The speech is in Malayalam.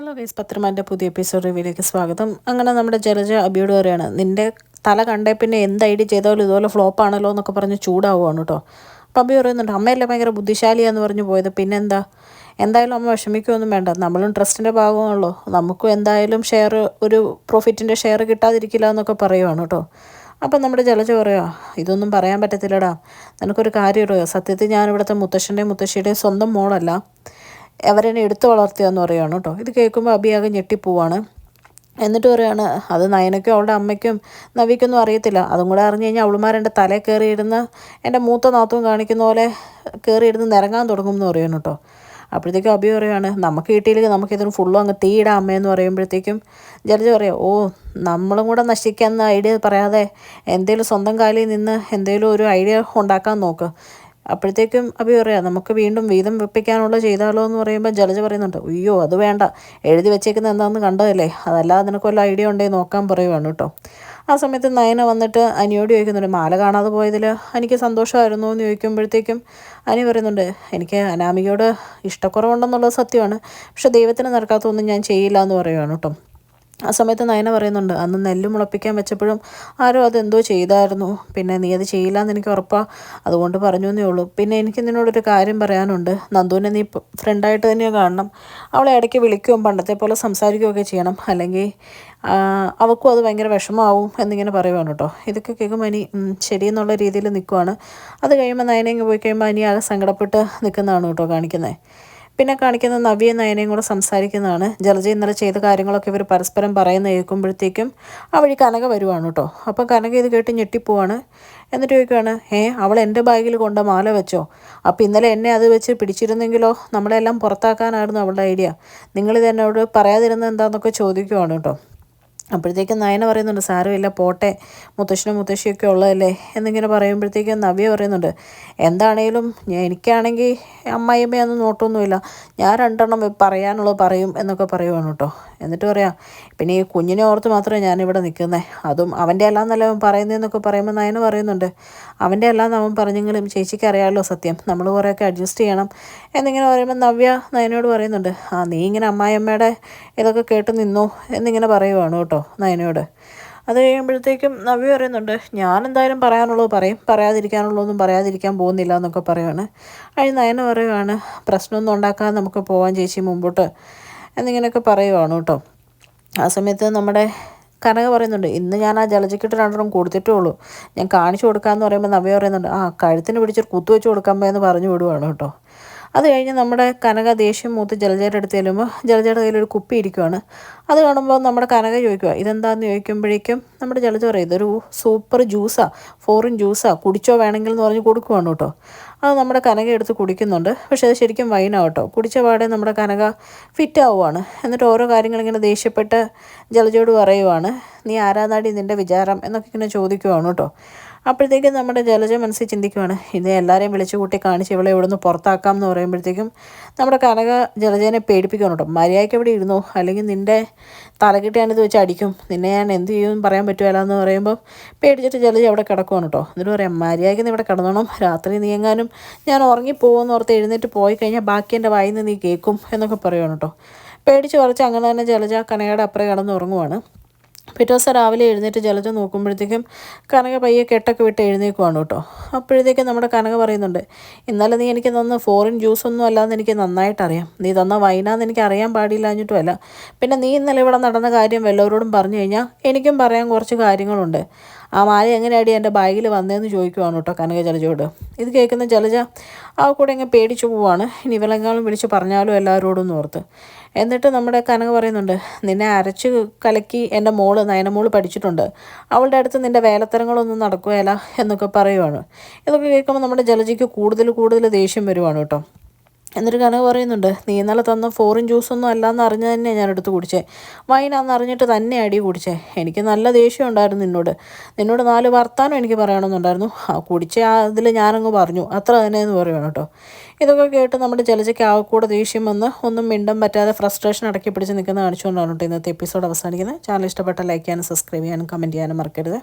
ഹലോ ഗൈസ്, പത്രമാൻ്റെ പുതിയ എപ്പിസോഡ് റിവ്യൂയിലേക്ക് സ്വാഗതം. അങ്ങനെ നമ്മുടെ ജലജ അബിയോട് പറയുകയാണ്, നിൻ്റെ തല കണ്ടേ പിന്നെ എന്ത് ഐഡിയ ചെയ്താലും ഇതുപോലെ ഫ്ലോപ്പ് ആണല്ലോ എന്നൊക്കെ പറഞ്ഞ് ചൂടാവുകയാണ് കേട്ടോ. അപ്പം അബി പറയുന്നുണ്ട്, അമ്മയല്ലേ ഭയങ്കര ബുദ്ധിശാലിയാന്ന് പറഞ്ഞു പോയത്, പിന്നെന്താ, എന്തായാലും അമ്മ വിഷമിക്കുകയൊന്നും വേണ്ട, നമ്മളും ട്രസ്റ്റിൻ്റെ ഭാഗമാണല്ലോ, നമുക്കും എന്തായാലും ഒരു പ്രോഫിറ്റിൻ്റെ ഷെയർ കിട്ടാതിരിക്കില്ല എന്നൊക്കെ പറയുവാണ് കേട്ടോ. അപ്പം നമ്മുടെ ജലജ പറയുക, ഇതൊന്നും പറയാൻ പറ്റത്തില്ലടാ, നിനക്കൊരു കാര്യം അറിയുമോ, സത്യത്തിൽ ഞാനിവിടുത്തെ മുത്തശ്ശൻ്റെയും മുത്തശ്ശിയുടെയും സ്വന്തം മോളല്ല, അവരെന്നെ എടുത്തു വളർത്തിയെന്ന് പറയുകയാണ് കേട്ടോ. ഇത് കേൾക്കുമ്പോൾ അബിയാകെ ഞെട്ടിപ്പോവാണ്. എന്നിട്ട് പറയുകയാണ്, അത് നയനയ്ക്കും അവളുടെ അമ്മയ്ക്കും നവിക്കൊന്നും അറിയത്തില്ല, അതും കൂടെ അറിഞ്ഞു കഴിഞ്ഞാൽ അവളുമാരെൻ്റെ തലയിൽ കയറിയിരുന്ന് എൻ്റെ മൂത്ത നാത്തവും കാണിക്കുന്ന പോലെ കയറിയിരുന്ന് നിരങ്ങാൻ തുടങ്ങും എന്ന് പറയുന്നു കേട്ടോ. അപ്പോഴത്തേക്കും അബി പറയുകയാണ്, നമുക്ക് കിട്ടിയില്ലെങ്കിൽ നമുക്കിതിന് ഫുള്ളും അങ്ങ് തീയിടാം അമ്മയെന്ന് പറയുമ്പോഴത്തേക്കും ജലജ പറയാം, ഓ നമ്മളും കൂടെ നശിക്കാമെന്ന ഐഡിയ പറയാതെ എന്തെങ്കിലും സ്വന്തം കാലിൽ നിന്ന് എന്തെങ്കിലും ഒരു ഐഡിയ ഉണ്ടാക്കാൻ നോക്ക്. അപ്പോഴത്തേക്കും അബി പറയാം, നമുക്ക് വീണ്ടും വീതം വെപ്പിക്കാനുള്ള ചെയ്താലോ എന്ന് പറയുമ്പോൾ ജലജ പറയുന്നുണ്ട്, അയ്യോ അത് വേണ്ട, എഴുതി വെച്ചേക്കുന്നത് എന്താണെന്ന് കണ്ടതല്ലേ, അതല്ലാതെ നിനക്ക് വല്ല ഐഡിയ ഉണ്ടെങ്കിൽ നോക്കാൻ പറയുവാണ് കേട്ടോ. ആ സമയത്ത് നയന വന്നിട്ട് അനിയോട് ചോദിക്കുന്നുണ്ട്, മാല കാണാതെ പോയതിൽ എനിക്ക് സന്തോഷമായിരുന്നു എന്ന് ചോദിക്കുമ്പോഴത്തേക്കും അനി പറയുന്നുണ്ട്, എനിക്ക് അനാമികയോട് ഇഷ്ടക്കുറവുണ്ടെന്നുള്ളത് സത്യമാണ്, പക്ഷെ ദൈവത്തിന് നടക്കാത്തൊന്നും ഞാൻ ചെയ്യില്ല എന്ന് പറയുവാണ് കേട്ടോ. ആ സമയത്ത് നയന പറയുന്നുണ്ട്, അന്ന് നെല്ല് മുളപ്പിക്കാൻ വെച്ചപ്പോഴും ആരോ അതെന്തോ ചെയ്തായിരുന്നു, പിന്നെ നീ അത് ചെയ്യില്ല എന്ന് എനിക്ക് ഉറപ്പാണ്, അതുകൊണ്ട് പറഞ്ഞു എന്നേ ഉള്ളൂ. പിന്നെ എനിക്ക് നിന്നോടൊരു കാര്യം പറയാനുണ്ട്, നന്ദുവിനെ നീ ഫ്രണ്ടായിട്ട് തന്നെ കാണണം, അവളെ ഇടയ്ക്ക് വിളിക്കുകയും പണ്ടത്തെ പോലെ സംസാരിക്കുകയൊക്കെ ചെയ്യണം, അല്ലെങ്കിൽ അവൾക്കും അത് ഭയങ്കര വിഷമമാവും എന്നിങ്ങനെ പറയുവാണ് കേട്ടോ. ഇതൊക്കെ കേൾക്കുമ്പോൾ അനി ശരിയെന്നുള്ള രീതിയിൽ നിൽക്കുവാണ്. അത് കഴിയുമ്പോൾ നയനങ്ങ് പോയി കഴിയുമ്പോൾ അനി ആകെ സങ്കടപ്പെട്ട് നിൽക്കുന്നതാണ് കേട്ടോ കാണിക്കുന്നത്. പിന്നെ കാണിക്കുന്നത് നവ്യയും നയനയും കൂടെ സംസാരിക്കുന്നതാണ്. ജലജ ഇന്നലെ ചെയ്ത കാര്യങ്ങളൊക്കെ ഇവർ പരസ്പരം പറയുന്ന കേൾക്കുമ്പോഴത്തേക്കും ആ വഴി കനക വരുവാണ് കേട്ടോ. അപ്പം കനക ഇത് കേട്ട് ഞെട്ടിപ്പോവാണ്. എന്നിട്ട് ചോദിക്കുകയാണ്, അവൾ എൻ്റെ ബാഗിൽ കൊണ്ട് മാല വെച്ചോ, അപ്പോൾ ഇന്നലെ എന്നെ അത് വെച്ച് പിടിച്ചിരുന്നെങ്കിലോ, നമ്മളെല്ലാം പുറത്താക്കാനായിരുന്നു അവളുടെ ഐഡിയ, നിങ്ങളിത് എന്നോട് പറയാതിരുന്നത് എന്താണെന്നൊക്കെ ചോദിക്കുവാണ് കേട്ടോ. അപ്പോഴത്തേക്കും നയന പറയുന്നുണ്ട്, സാരമില്ല പോട്ടെ, മുത്തശ്ശനും മുത്തശ്ശിയൊക്കെ ഉള്ളതല്ലേ എന്നിങ്ങനെ പറയുമ്പോഴത്തേക്കും നവ്യ പറയുന്നുണ്ട്, എന്താണേലും എനിക്കാണെങ്കിൽ അമ്മായിയമ്മയൊന്നും നോട്ടൊന്നുമില്ല, ഞാൻ രണ്ടെണ്ണം പറയാനുള്ളത് പറയും എന്നൊക്കെ പറയുവാണ് കേട്ടോ. എന്നിട്ട് പറയാം, പിന്നെ ഈ കുഞ്ഞിനെ ഓർത്ത് മാത്രമേ ഞാനിവിടെ നിൽക്കുന്നത്, അതും അവൻ്റെ അല്ലാന്നല്ല അവൻ പറയുന്നതെന്നൊക്കെ പറയുമ്പോൾ നയന പറയുന്നുണ്ട്, അവൻ്റെ അല്ലാന്ന് അവൻ പറഞ്ഞെങ്കിലും ചേച്ചിക്ക് അറിയാമല്ലോ സത്യം, നമ്മൾ കുറേയൊക്കെ അഡ്ജസ്റ്റ് ചെയ്യണം എന്നിങ്ങനെ പറയുമ്പോൾ നവ്യ നയനോട് പറയുന്നുണ്ട്, നീ ഇങ്ങനെ അമ്മായിയമ്മയുടെ ഇതൊക്കെ കേട്ട് നിന്നോ എന്നിങ്ങനെ പറയുവാണ് കേട്ടോ നയനയോട്. അത് കഴിയുമ്പോഴത്തേക്കും നവ്യ പറയുന്നുണ്ട്, ഞാൻ എന്തായാലും പറയാനുള്ളത് പറയും, പറയാതിരിക്കാനുള്ളതൊന്നും പറയാതിരിക്കാൻ പോകുന്നില്ല എന്നൊക്കെ പറയുവാണ്. അതിന് നയന പറയുവാണ്, പ്രശ്നമൊന്നും ഉണ്ടാക്കാതെ നമുക്ക് പോകാൻ ചേച്ചി മുമ്പോട്ട് എന്നിങ്ങനെയൊക്കെ പറയുവാണ് കേട്ടോ. ആ സമയത്ത് നമ്മുടെ കനക പറയുന്നുണ്ട്, ഇന്ന് ഞാൻ ആ ജലജയ്ക്കിട്ട് രണ്ടെണ്ണം കൊടുത്തിട്ടേ ഉള്ളൂ, ഞാൻ കാണിച്ചു കൊടുക്കാമെന്ന് പറയുമ്പോൾ നവ്യ പറയുന്നുണ്ട്, കഴുത്തിന് പിടിച്ചൊരു കുത്തു വെച്ച് കൊടുക്കാൻ എന്ന് പറഞ്ഞു വിടുവാണ് കേട്ടോ. അത് കഴിഞ്ഞ് നമ്മുടെ കനക ദേഷ്യം മൂത്ത് ജലജയുടെ അടുത്ത് ചെല്ലുമ്പോൾ ജലജയുടെ കയ്യിലൊരു കുപ്പി ഇരിക്കുവാണ്. അത് കാണുമ്പോൾ നമ്മുടെ കനക ചോദിക്കുക, ഇതെന്താണെന്ന് ചോദിക്കുമ്പോഴേക്കും നമ്മുടെ ജലജ പറയും, ഇതൊരു സൂപ്പർ ജ്യൂസാണ്, ഫോറിൻ ജ്യൂസാണ്, കുടിച്ചോ വേണമെങ്കിൽ എന്ന് പറഞ്ഞ് കൊടുക്കുവാണ് കേട്ടോ. അത് നമ്മുടെ കനക എടുത്ത് കുടിക്കുന്നുണ്ട്. പക്ഷേ അത് ശരിക്കും വൈനാണ് കേട്ടോ. കുടിച്ച പാടെ നമ്മുടെ കനക ഫിറ്റ് ആവുകയാണ്. എന്നിട്ട് ഓരോ കാര്യങ്ങളിങ്ങനെ ദേഷ്യപ്പെട്ട് ജലജയോട് പറയുവാണ്, നീ ആരാന്നാടി നിൻ്റെ വിചാരം എന്നൊക്കെ ഇങ്ങനെ ചോദിക്കുവാണ് കേട്ടോ. അപ്പോഴത്തേക്കും നമ്മുടെ ജലജ മനസ്സിൽ ചിന്തിക്കുവാണ്, ഇത് എല്ലാവരെയും വിളിച്ചു കൂട്ടി കാണിച്ച് ഇവളെ ഇവിടെ നിന്ന് പുറത്താക്കാം എന്ന് പറയുമ്പോഴത്തേക്കും നമ്മുടെ കനക ജലജേനെ പേടിപ്പിക്കണം കേട്ടോ. മര്യാദയ്ക്ക് ഇവിടെ ഇരുന്നു, അല്ലെങ്കിൽ നിൻ്റെ തലകിട്ട് ഞാനിത് വെച്ച് അടിക്കും, നിന്നെ ഞാൻ എന്ത് ചെയ്യുമെന്ന് പറയാൻ പറ്റുമല്ല എന്ന് പറയുമ്പോൾ പേടിച്ചിട്ട് ജലജ അവിടെ കിടക്കുവാണ് കേട്ടോ. എന്നിട്ട് പറയാം, മര്യാദയ്ക്ക് നീ ഇവിടെ കിടന്നോണം, രാത്രി നീ എങ്ങാനും ഞാൻ ഉറങ്ങിപ്പോകുമെന്ന് ഓർത്ത് എഴുന്നേറ്റ് പോയി കഴിഞ്ഞാൽ ബാക്കി എൻ്റെ വായിൽ നിന്ന് നീ കേൾക്കും എന്നൊക്കെ പറയുവാണ് കേട്ടോ. പേടിച്ച് പറിച്ച് അങ്ങനെ തന്നെ ജലജ കനകയുടെ അപ്പുറം കിടന്ന് ഉറങ്ങുവാണ്. പിറ്റേ ദിവസം രാവിലെ എഴുന്നേറ്റ് ജലജ നോക്കുമ്പോഴത്തേക്കും കനക പയ്യെ കെട്ടൊക്കെ വിട്ട് എഴുന്നേക്കുവാണ് കേട്ടോ. അപ്പോഴത്തേക്കും നമ്മുടെ കനക പറയുന്നുണ്ട്, ഇന്നലെ നീ എനിക്ക് തന്ന ഫോറിൻ ജ്യൂസൊന്നും അല്ലാന്ന് എനിക്ക് നന്നായിട്ടറിയാം, നീ തന്ന വൈനാന്ന് എനിക്ക് അറിയാൻ പാടില്ലാഞ്ഞിട്ടുമല്ല, പിന്നെ നീ ഇന്നലെ ഇവിടെ നടന്ന കാര്യം വല്ലവരോടും പറഞ്ഞു കഴിഞ്ഞാൽ എനിക്കും പറയാൻ കുറച്ച് കാര്യങ്ങളുണ്ട്, ആ മാല എങ്ങനെയാടി എൻ്റെ ബാഗിൽ വന്നതെന്ന് ചോദിക്കുവാണ് കേട്ടോ കനക ജലജയോട്. ഇത് കേൾക്കുന്ന ജലജ ആ കൂടെ ഇങ്ങനെ പേടിച്ചു പോവാണ്, ഇനി ഇവളെങ്ങാനും വിളിച്ച് പറഞ്ഞാലും എല്ലാവരോടും എന്ന് ഓർത്ത്. എന്നിട്ട് നമ്മുടെ കനക പറയുന്നുണ്ട്, നിന്നെ അരച്ച് കലക്കി എൻ്റെ മോള് നയനമോള് പഠിച്ചിട്ടുണ്ട്, അവളുടെ അടുത്ത് നിൻ്റെ വേലത്തരങ്ങളൊന്നും നടക്കുകയില്ല എന്നൊക്കെ പറയുവാണ്. ഇതൊക്കെ കേൾക്കുമ്പോൾ നമ്മുടെ ജലജയ്ക്ക് കൂടുതൽ ദേഷ്യം വരുവാണ് കേട്ടോ. എന്നിട്ട് കനക പറയുന്നുണ്ട്, നീ ഇന്നലെ തന്ന ഫോറിൻ ജ്യൂസൊന്നും അല്ലാന്ന് അറിഞ്ഞ് തന്നെ ഞാൻ എടുത്ത് കുടിച്ചേ, വൈനാന്ന് അറിഞ്ഞിട്ട് തന്നെ അടി കുടിച്ചേ, എനിക്ക് നല്ല ദേഷ്യം ഉണ്ടായിരുന്നു നിന്നോട് 4 വർത്താനം എനിക്ക് പറയണമെന്നുണ്ടായിരുന്നു, കുടിച്ച അതിൽ ഞാനങ്ങ് പറഞ്ഞു, അത്ര തന്നെ എന്ന് പറയുവാണ് കേട്ടോ. ഇതൊക്കെ കേട്ട് നമ്മുടെ ജലജയ്ക്ക് കൂടെ ദേഷ്യം വന്ന് ഒന്നും മിണ്ടാൻ പറ്റാതെ ഫ്രസ്ട്രേഷൻ അടക്കി പിടിച്ച് നിൽക്കുന്ന കാണിച്ചുകൊണ്ടാണ് കേട്ടോ ഇന്നത്തെ എപ്പിസോഡ് അവസാനിക്കുന്നത്. ചാനൽ ഇഷ്ടപ്പെട്ട ലൈക്ക് ചെയ്യാനും സബ്സ്ക്രൈബ് ചെയ്യാനും കമൻറ്റ് ചെയ്യാനും മറക്കരുത്.